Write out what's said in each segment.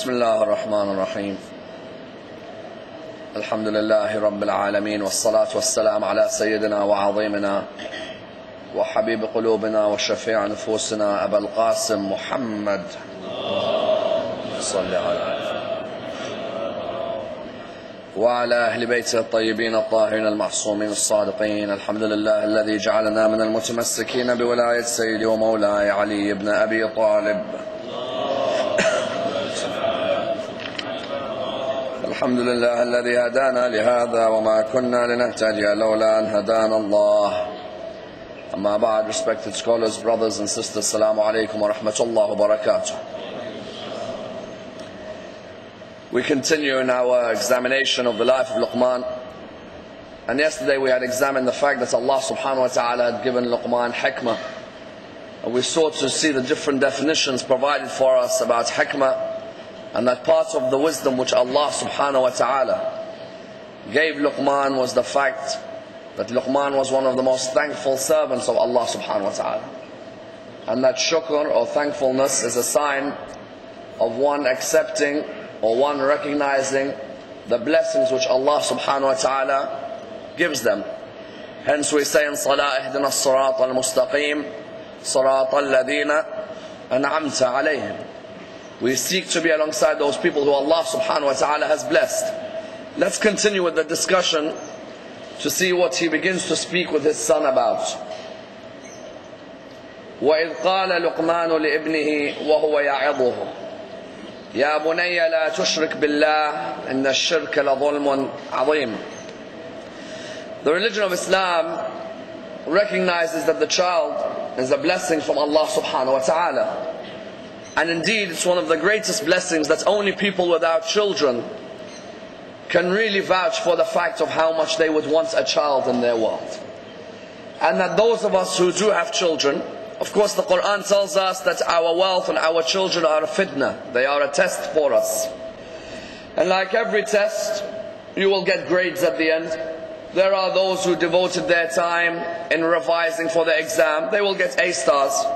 بسم الله الرحمن الرحيم الحمد لله رب العالمين والصلاة والسلام على سيدنا وعظيمنا وحبيب قلوبنا وشفيع نفوسنا أبا القاسم محمد صلى على وعلى أهل بيته الطيبين الطاهرين المعصومين الصادقين. الحمد لله الذي جعلنا من المتمسكين بولاية سيدي ومولاي علي بن أبي طالب. الحمد لله الذي هدانا لهذا وما كنا لنهتدي لولا أن هدانا الله. أما بعد, respected scholars, brothers and sisters, Assalamu alaikum wa rahmatullah wa barakatuh. We continue in our examination of the life of Luqman, and yesterday we had examined the fact that Allah subhanahu wa ta'ala had given Luqman hikmah, and we sought to see the different definitions provided for us about hikmah, and that part of the wisdom which Allah subhanahu wa ta'ala gave Luqman was the fact that Luqman was one of the most thankful servants of Allah subhanahu wa ta'ala, and that shukr or thankfulness is a sign of one accepting or one recognizing the blessings which Allah subhanahu wa ta'ala gives them. Hence we say in Salah, Ihdina as-sirat al-mustaqim, sirat al-ladina an'amta alayhim. We seek to be alongside those people who Allah subhanahu wa ta'ala has blessed. Let's continue with the discussion to see what he begins to speak with his son about. وَإِذْ قَالَ لُقْمَانُ لِإِبْنِهِ وَهُوَ يَعِظُهُ يا بني لا تشرك بالله إن الشرك لظلم عظيم. The religion of Islam recognizes that the child is a blessing from Allah subhanahu wa ta'ala, and indeed it's one of the greatest blessings that only people without children can really vouch for the fact of how much they would want a child in their world. And that those of us who do have children, of course the Quran tells us that our wealth and our children are a fitna, they are a test for us. And like every test, you will get grades at the end. There are those who devoted their time in revising for the exam, they will get A stars.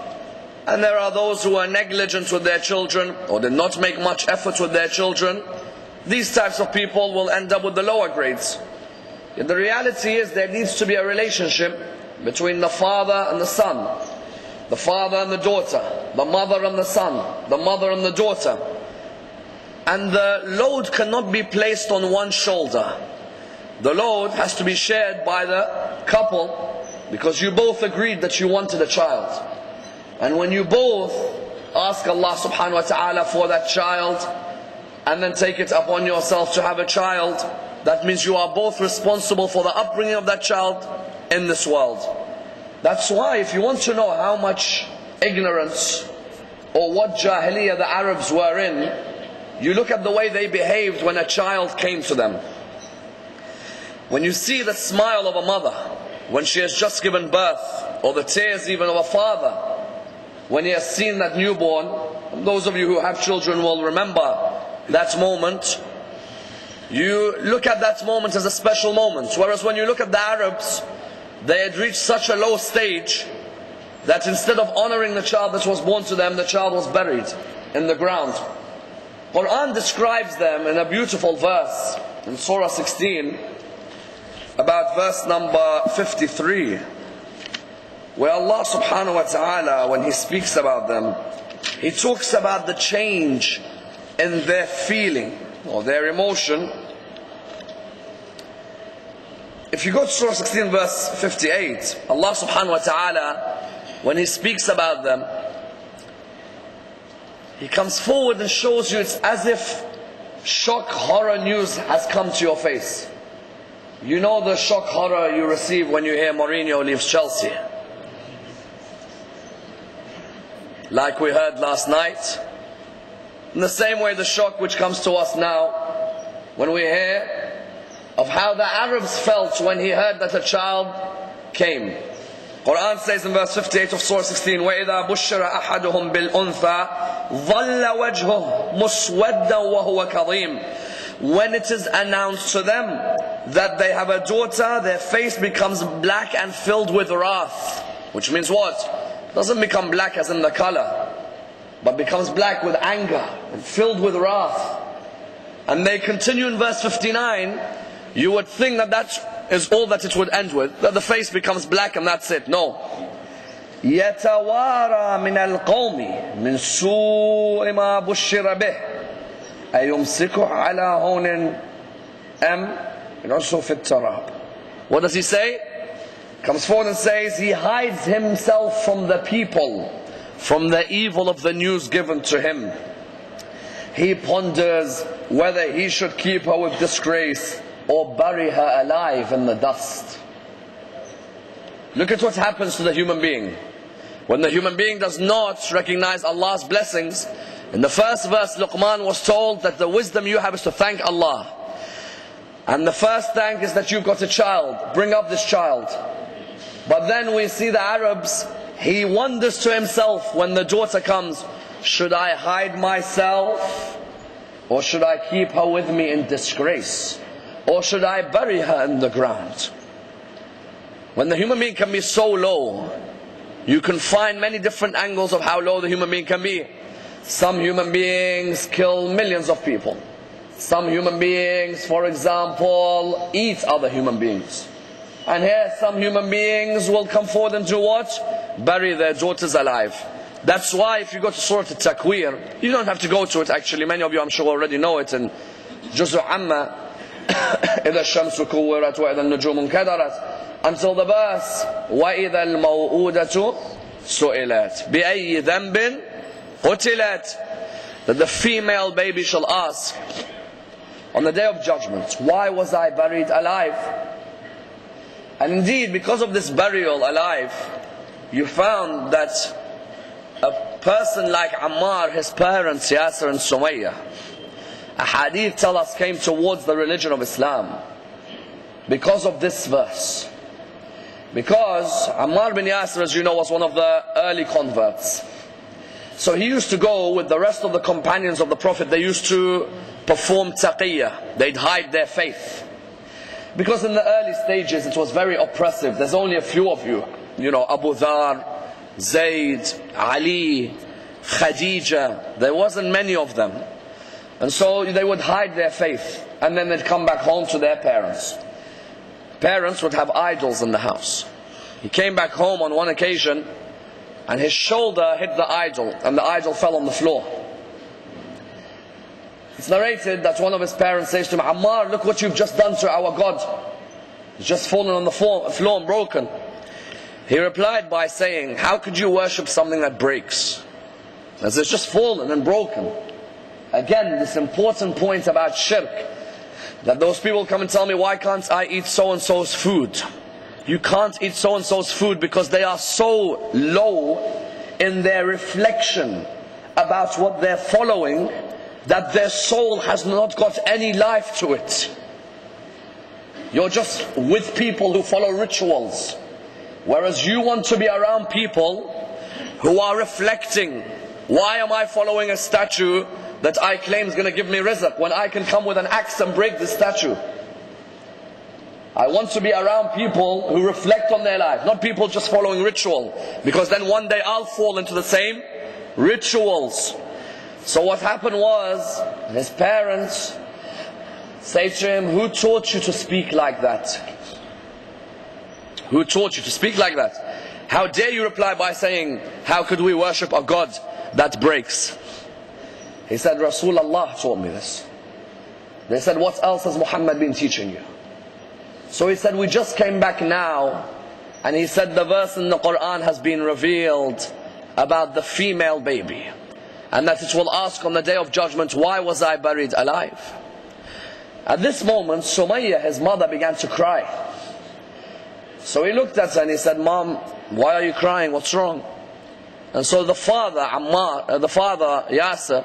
And there are those who are negligent with their children or did not make much effort with their children. These types of people will end up with the lower grades. Yet the reality is there needs to be a relationship between the father and the son, the father and the daughter, the mother and the son, the mother and the daughter. And the load cannot be placed on one shoulder. The load has to be shared by the couple, because you both agreed that you wanted a child. And when you both ask Allah subhanahu wa ta'ala for that child, and then take it upon yourself to have a child, that means you are both responsible for the upbringing of that child in this world. That's why if you want to know how much ignorance or what jahiliyyah the Arabs were in, you look at the way they behaved when a child came to them. When you see the smile of a mother when she has just given birth, or the tears even of a father when he has seen that newborn, those of you who have children will remember that moment. You look at that moment as a special moment. Whereas when you look at the Arabs, they had reached such a low stage that instead of honoring the child that was born to them, the child was buried in the ground. Quran describes them in a beautiful verse in Surah 16, about verse number 53, where Allah subhanahu wa ta'ala, when He speaks about them, He talks about the change in their feeling or their emotion. If you go to Surah 16 verse 58, Allah subhanahu wa ta'ala, when He speaks about them, He comes forward and shows you it's as if shock horror news has come to your face. You know the shock horror you receive when you hear Mourinho leaves Chelsea. Like we heard last night. In the same way the shock which comes to us now when we hear of how the Arabs felt when he heard that a child came. Quran says in verse 58 of Surah 16, وَإِذَا بُشِّرَ أَحَدُهُمْ بِالْأُنْثَى ظَلَّ وَجْهُهُ مُسْوَدًّا وَهُوَ كَظِيمٌ. When it is announced to them that they have a daughter, their face becomes black and filled with wrath. Which means what? It doesn't become black as in the color. but becomes black with anger and filled with wrath. And they continue in verse 59. You would think that that is all that it would end with, that the face becomes black and that's it. No. يَتَوَارَى مِنَ الْقَوْمِ مِنْ سُوءِ مَا بُشِّرَ بِهِ أَيُمْسِكُهُ عَلَى هُونٍ أَمْ يَدُسُّهُ فِي التُّرَابِ. What does he say? Comes forward and says he hides himself from the people, from the evil of the news given to him. He ponders whether he should keep her with disgrace or bury her alive in the dust. Look at what happens to the human being. When the human being does not recognize Allah's blessings, in the first verse Luqman was told that the wisdom you have is to thank Allah. And the first thank is that you've got a child. Bring up this child. But then we see the Arabs, he wonders to himself when the daughter comes, should I hide myself? Or should I keep her with me in disgrace? Or should I bury her in the ground? When the human being can be so low, you can find many different angles of how low the human being can be. Some human beings kill millions of people. Some human beings, for example, eat other human beings. And here some human beings will come forward and do what? Bury their daughters alive. That's why if you go to Surah Al-Takwir, you don't have to go to it actually. Many of you I'm sure already know it in Juz'u Amma, إِذَا الشَّمْسُ كُوِّرَتْ وَإِذَا النُّجُومُ انْكَدَرَتْ, until the verse وَإِذَا الْمَوْءُودَةُ سُئِلَتْ بِأَيِّ ذَنْبٍ قُتِلَتْ, that the female baby shall ask on the day of judgment, why was I buried alive? And indeed, because of this burial alive, you found that a person like Ammar, his parents Yasir and Sumayyah, a hadith tell us came towards the religion of Islam because of this verse. Because Ammar bin Yasir, as you know, was one of the early converts. So he used to go with the rest of the companions of the Prophet. They used to perform taqiyya. They'd hide their faith. Because in the early stages it was very oppressive. There's only a few of you. You know, Abu Dhar, Zayd, Ali, Khadija. There wasn't many of them. And so they would hide their faith. And then they'd come back home to their parents. Parents would have idols in the house. He came back home on one occasion and his shoulder hit the idol and the idol fell on the floor. It's narrated that one of his parents says to him, Ammar, look what you've just done to our God. It's just fallen on the floor and broken. He replied by saying, how could you worship something that breaks? As it's just fallen and broken. Again, this important point about shirk, that those people come and tell me, why can't I eat so-and-so's food? You can't eat so-and-so's food because they are so low in their reflection about what they're following that their soul has not got any life to it. You're just with people who follow rituals, whereas you want to be around people who are reflecting, why am I following a statue that I claim is going to give me rizq when I can come with an axe and break the statue? I want to be around people who reflect on their life, not people just following ritual, because then one day I'll fall into the same rituals. So what happened was, his parents say to him, who taught you to speak like that? Who taught you to speak like that? How dare you reply by saying, how could we worship a God that breaks? He said, Rasulullah taught me this. They said, what else has Muhammad been teaching you? So he said, we just came back now, and he said the verse in the Quran has been revealed about the female baby, and that it will ask on the day of judgment, why was I buried alive? At this moment, Sumayyah, his mother, began to cry. So he looked at her and he said, Mom, why are you crying? What's wrong? And so the father, Yasir,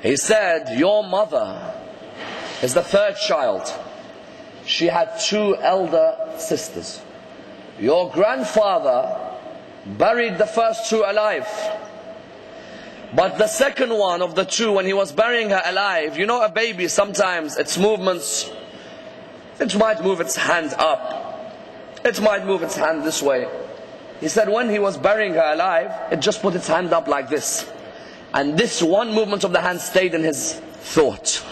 he said, your mother is the third child. She had 2 elder sisters. Your grandfather buried the first 2 alive. But the second one of the 2, when he was burying her alive, you know a baby sometimes, its movements, it might move its hand up, it might move its hand this way. He said when he was burying her alive, it just put its hand up like this. And this one movement of the hand stayed in his thought.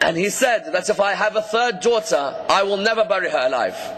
And he said that if I have a third daughter, I will never bury her alive.